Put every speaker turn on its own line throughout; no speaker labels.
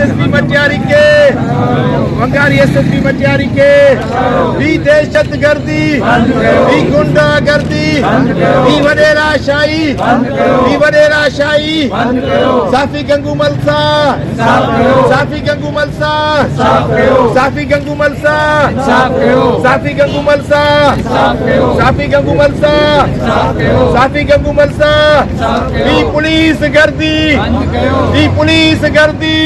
SSP Matiari के Wangari SSP Matiari के भी दहशतगर्दी भी गुंडागर्दी भी वडेराशाही साफी गंगू मलसा साफी गंगू मलसा साफी गंगू मलसा साफी गंगू मलसा साफी गंगू मलसा साफी गंगू मलसा भी पुलिस गर्दी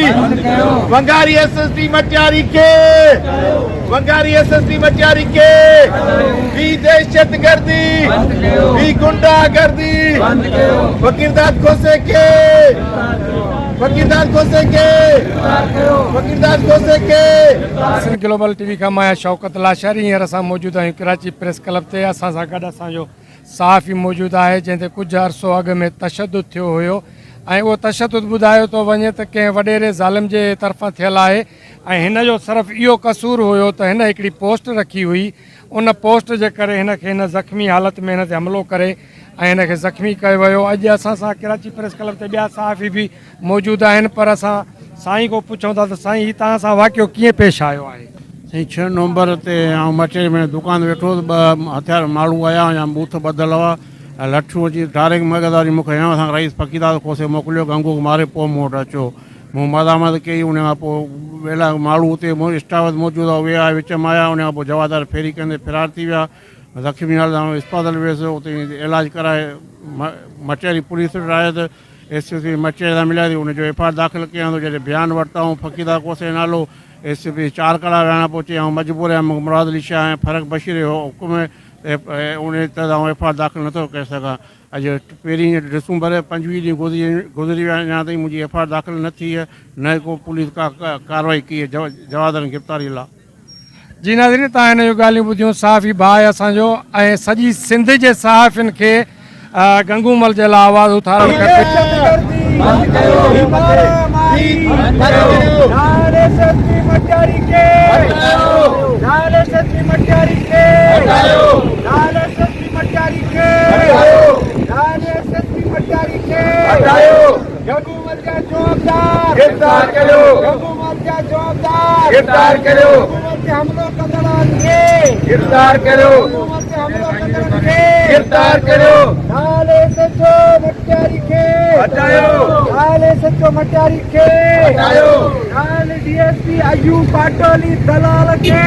वंगारी एसएसपी मटियारी के वंगारी एसएसपी मटियारी के भी दहशतगर्दी भी गुंडागर्दी फकीरदाद खोसे के
ग्लोबल टीवी का मैं शौकत लाशारी हींअर असां मौजूद आहियूं कराची प्रेस क्लब ते। असां सां गॾु असांजो सहाफ़ी मौजूद आहे जंहिं कुछ अरसो अॻु में तशद्दुद थियो हुयो ऐं उहो तशद्दुद ॿुधायो थो वञे त कंहिं वॾेरे ज़ालिम जे तरफ़ां थियल आहे ऐं हिन जो सिर्फ़ु इहो कसूर हुयो त हिन हिकिड़ी पोस्ट रखी हुई। उन पोस्ट जे करे हिनखे हिन ज़ख़्मी हालत में हिन ते हमिलो करे ऐं हिनखे ज़ख़्मी कयो वियो। अॼु असां सां कराची प्रेस क्लब ते ॿिया सहाफ़ी बि मौजूदु आहिनि, पर असां साईं को पुछूं था त साईं हीउ तव्हां सां वाक़ियो कीअं पेश आयो आहे?
साईं 6 नवंबर ते आउं मचेरे में दुकान वेठो ॿ हथियार माण्हू आया या बूथ ॿधल हुआ ऐं लठूं अची डायरेक्ट मगज़दारी मूंखे हयो असां रईस फकीरदाद खोसे मोकिलियो गंगू मारे पोइ मूं वटि अचो। मूं मदामत कई, उन खां पोइ ॿेला माण्हू उते स्टाफ मौजूदु हुआ, उहे आया विच में आया, उन खां पोइ जवादार फेरी कंदे फरार थी विया। ज़ख़्मी हालत इस्पताल वियुसि, उते इलाज कराए मचेरी पुलिस वटि आयो त एसपी मचेरे सां मिलिया थी, उनजो एफ आई आर दाख़िल कयां थो। जॾहिं बयानु वरिता ऐं फकीरदाद खोसे नालो एसपी 4 कलाक वेहणा पहुचे ऐं मजबूर आहे मुराद अली शाह ऐं फ़रक बशीर जो हुकुम उन तरह एफ आई आर दाख़िल नथो करे सघां। अॼु पहिरीं डिसंबर 25 ॾींहं गुज़री विया, अञा ताईं मुंहिंजी एफ आई आर दाख़िल न थी आहे, न को पुलिस का कार्रवाई कई आहे जवादनि गिरफ़्तारी लाइ।
जी नाज़रीन, तव्हां हिन जूं ॻाल्हियूं ॿुधियूं। सहाफ़ी भाउ असांजो ऐं सॼी सिंध जे सहाफ़ियुनि खे गंगूमल जे लाइ आवाज़ उथारण खपे।
DSP अयूब पाटोली दलाल के